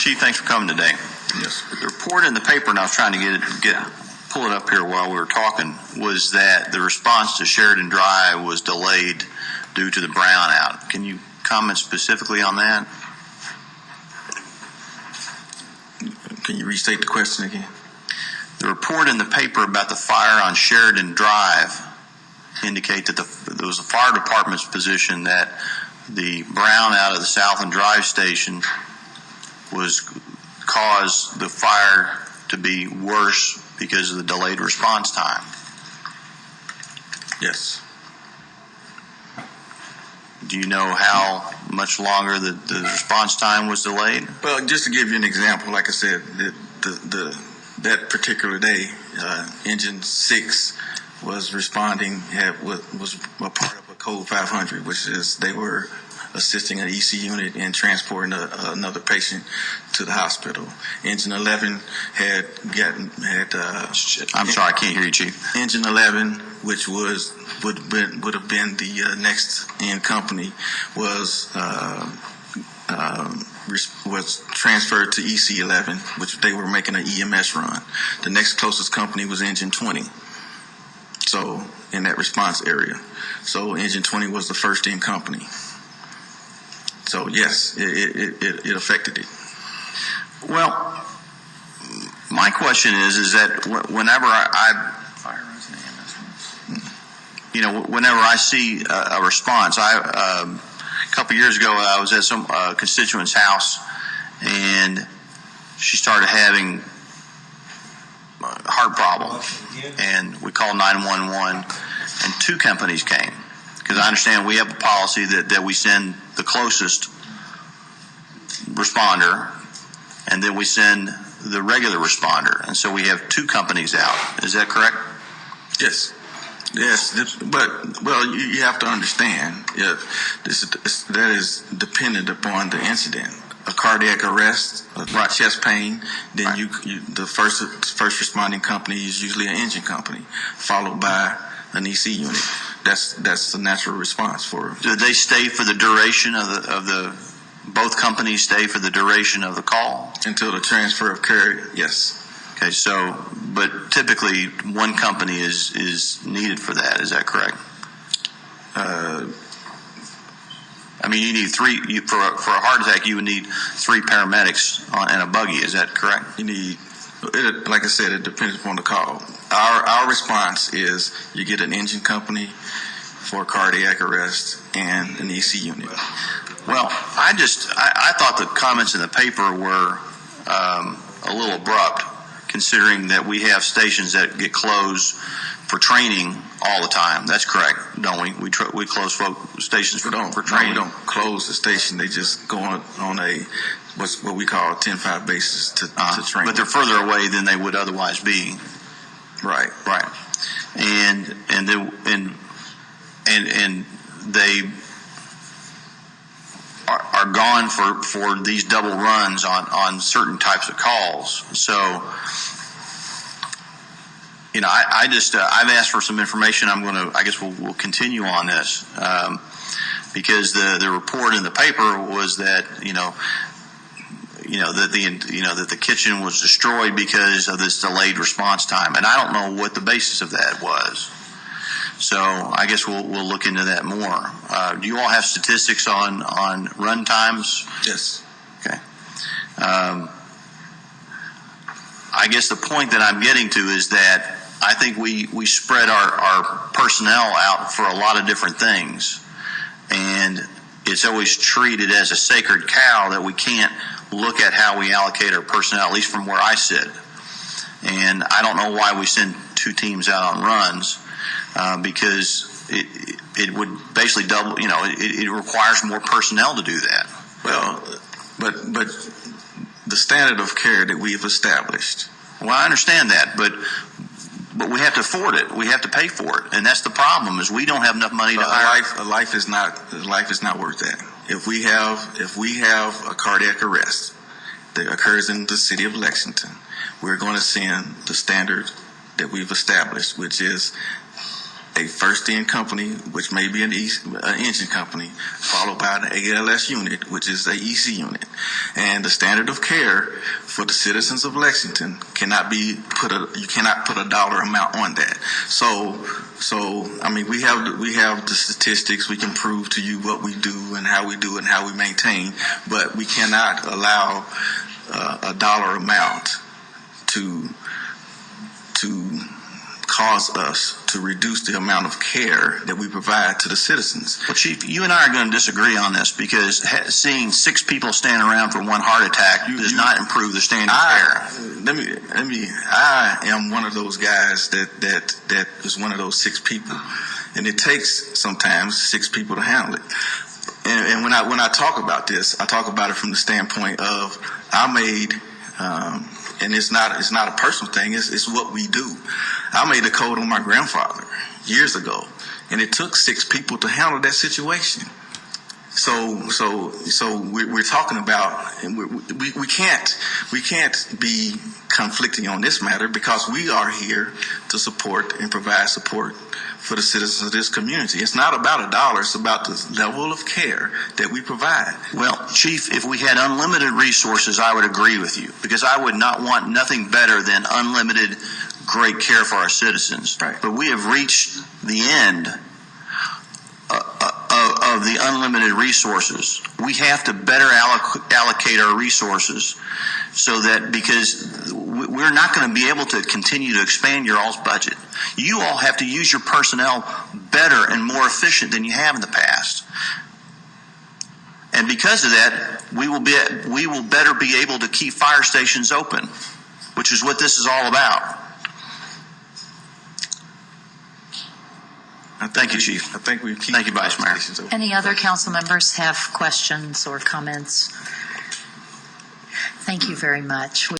Chief, thanks for coming today. Yes. The report in the paper, and I was trying to pull it up here while we were talking, was that the response to Sheridan Drive was delayed due to the brownout. Can you comment specifically on that? Can you restate the question again? The report in the paper about the fire on Sheridan Drive indicate that there was the fire department's position that the brownout of the Southland Drive station caused the fire to be worse because of the delayed response time. Yes. Do you know how much longer the response time was delayed? Well, just to give you an example, like I said, that particular day, Engine 6 was responding, was a part of a Code 500, which is they were assisting an EC unit in transporting another patient to the hospital. Engine 11 had I'm sorry, I can't hear you, Chief. Engine 11, which would have been the next in company, was transferred to EC 11, which they were making an EMS run. The next closest company was Engine 20. So in that response area, so Engine 20 was the first in company. So yes, it affected it. Well, my question is that whenever whenever I see a response, a couple years ago I was at some constituent's house, and she started having heart problem, and we called 911, and two companies came. Because I understand we have a policy that we send the closest responder, and then we send the regular responder. And so we have two companies out. Is that correct? Yes. Yes. But, well, you have to understand, that is dependent upon the incident. A cardiac arrest, chest pain, then right. The first responding company is usually an engine company, followed by an EC unit. That's the natural response for. Do they stay for the duration of the both companies stay for the duration of the call until the transfer of care? Yes. Okay. So, but typically one company is needed for that. Is that correct? I mean, you need three for a heart attack. You would need three paramedics in a buggy. Is that correct? You need. Like I said, it depends upon the call. Our response is you get an engine company for cardiac arrest and an EC unit. Well, I thought the comments in the paper were a little abrupt, considering that we have stations that get closed for training all the time. That's correct, don't we? We close stations for training. We don't close the station. They just go on a what we call a 10-5 basis to train. But they're further away than they would otherwise be. Right. And they are gone for these double runs on certain types of calls. So, I've asked for some information. I guess we'll continue on this because the report in the paper was that that the kitchen was destroyed because of this delayed response time, and I don't know what the basis of that was. So I guess we'll look into that more. Do you all have statistics on run times? Yes. Okay. I guess the point that I'm getting to is that I think we spread our personnel out for a lot of different things, and it's always treated as a sacred cow that we can't look at how we allocate our personnel, at least from where I sit. And I don't know why we send two teams out on runs, because it would basically double, it requires more personnel to do that. Well, but the standard of care that we've established. Well, I understand that, but we have to afford it. We have to pay for it, and that's the problem. Is we don't have enough money to hire. Life is not worth that. If we have a cardiac arrest that occurs in the city of Lexington, we're going to send the standard that we've established, which is a first-in company, which may be an engine company, followed by an ALS unit, which is a EC unit. And the standard of care for the citizens of Lexington cannot be you cannot put a dollar amount on that. So I mean, we have the statistics. We can prove to you what we do and how we do it and how we maintain, but we cannot allow a dollar amount to cause us to reduce the amount of care that we provide to the citizens. Well, Chief, you and I are going to disagree on this because seeing 6 people stand around for one heart attack does not improve the standard of care. I am one of those guys that is one of those 6 people, and it takes sometimes 6 people to handle it. And when I talk about this, I talk about it from the standpoint of I made. And it's not a personal thing. It's what we do. I made a code on my grandfather years ago, and it took 6 people to handle that situation. So we're talking about, and we can't be conflicting on this matter because we are here to support and provide support for the citizens of this community. It's not about a dollar. It's about the level of care that we provide. Well, Chief, if we had unlimited resources, I would agree with you because I would not want nothing better than unlimited great care for our citizens. Right. But we have reached the end of the unlimited resources. We have to better allocate our resources so that because we're not going to be able to continue to expand your all's budget. You all have to use your personnel better and more efficient than you have in the past. And because of that, we will better be able to keep fire stations open, which is what this is all about. Thank you, Chief. Thank you, Vice Mayor. Any other council members have questions or comments? Thank you very much.